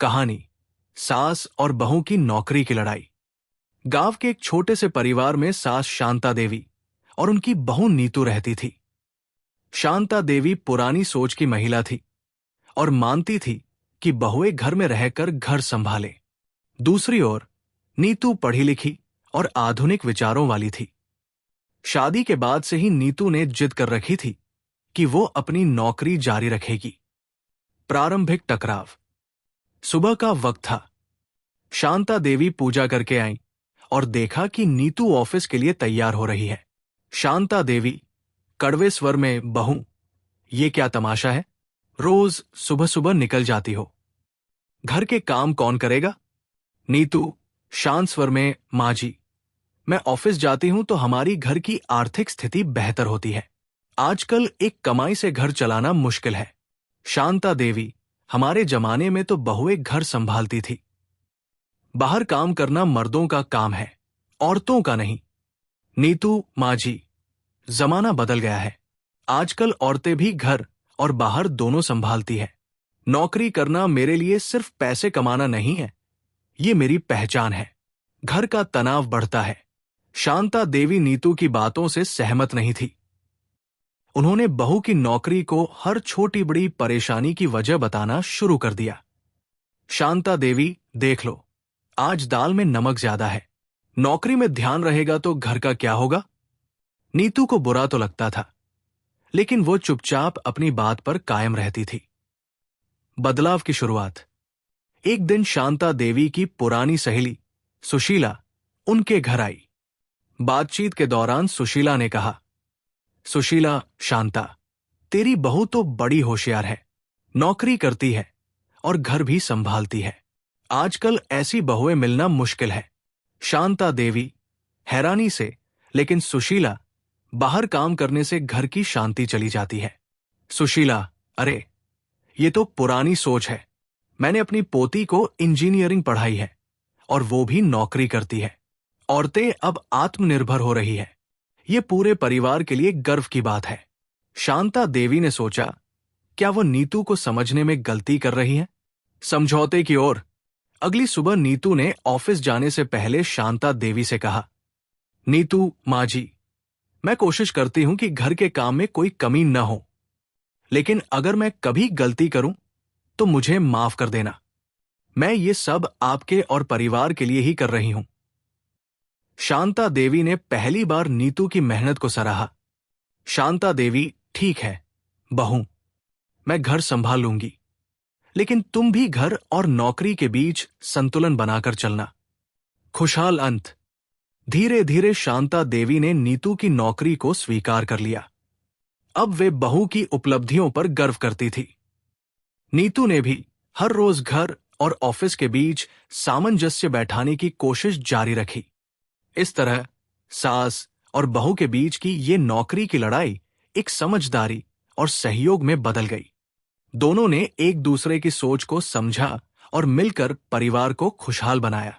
कहानी सास और बहू की नौकरी की लड़ाई। गांव के एक छोटे से परिवार में सास शांता देवी और उनकी बहू नीतू रहती थी। शांता देवी पुरानी सोच की महिला थी और मानती थी कि बहुएं घर में रहकर घर संभालें। दूसरी ओर नीतू पढ़ी लिखी और आधुनिक विचारों वाली थी। शादी के बाद से ही नीतू ने जिद कर रखी थी कि वो अपनी नौकरी जारी रखेगी। प्रारंभिक टकराव। सुबह का वक्त था। शांता देवी पूजा करके आईं और देखा कि नीतू ऑफिस के लिए तैयार हो रही है। शांता देवी कड़वे स्वर में, बहू, ये क्या तमाशा है? रोज सुबह सुबह निकल जाती हो, घर के काम कौन करेगा? नीतू शांत स्वर में, माँ जी, मैं ऑफिस जाती हूं तो हमारी घर की आर्थिक स्थिति बेहतर होती है। आजकल एक कमाई से घर चलाना मुश्किल है। शांता देवी, हमारे जमाने में तो बहुएं घर संभालती थी। बाहर काम करना मर्दों का काम है, औरतों का नहीं। नीतू, माँ जी, जमाना बदल गया है। आजकल औरतें भी घर और बाहर दोनों संभालती है। नौकरी करना मेरे लिए सिर्फ पैसे कमाना नहीं है, ये मेरी पहचान है। घर का तनाव बढ़ता है। शांता देवी नीतू की बातों से सहमत नहीं थी। उन्होंने बहू की नौकरी को हर छोटी बड़ी परेशानी की वजह बताना शुरू कर दिया। शांता देवी, देख लो, आज दाल में नमक ज्यादा है। नौकरी में ध्यान रहेगा तो घर का क्या होगा? नीतू को बुरा तो लगता था, लेकिन वो चुपचाप अपनी बात पर कायम रहती थी। बदलाव की शुरुआत। एक दिन शांता देवी की पुरानी सहेली सुशीला उनके घर आई। बातचीत के दौरान सुशीला ने कहा, सुशीला, शांता, तेरी बहू तो बड़ी होशियार है, नौकरी करती है और घर भी संभालती है। आजकल ऐसी बहुएं मिलना मुश्किल है। शांता देवी हैरानी से, लेकिन सुशीला, बाहर काम करने से घर की शांति चली जाती है। सुशीला, अरे, ये तो पुरानी सोच है। मैंने अपनी पोती को इंजीनियरिंग पढ़ाई है और वो भी नौकरी करती है। औरतें अब आत्मनिर्भर हो रही है। ये पूरे परिवार के लिए गर्व की बात है। शांता देवी ने सोचा, क्या वो नीतू को समझने में गलती कर रही है? समझौते की ओर। अगली सुबह नीतू ने ऑफिस जाने से पहले शांता देवी से कहा, नीतू, माँ जी, मैं कोशिश करती हूं कि घर के काम में कोई कमी न हो, लेकिन अगर मैं कभी गलती करूं तो मुझे माफ कर देना। मैं ये सब आपके और परिवार के लिए ही कर रही हूं। शांता देवी ने पहली बार नीतू की मेहनत को सराहा। शांता देवी, ठीक है बहू, मैं घर संभाल लूंगी, लेकिन तुम भी घर और नौकरी के बीच संतुलन बनाकर चलना। खुशहाल अंत। धीरे धीरे शांता देवी ने नीतू की नौकरी को स्वीकार कर लिया। अब वे बहू की उपलब्धियों पर गर्व करती थी। नीतू ने भी हर रोज घर और ऑफिस के बीच सामंजस्य बैठाने की कोशिश जारी रखी। इस तरह सास और बहू के बीच की ये नौकरी की लड़ाई एक समझदारी और सहयोग में बदल गई। दोनों ने एक दूसरे की सोच को समझा और मिलकर परिवार को खुशहाल बनाया।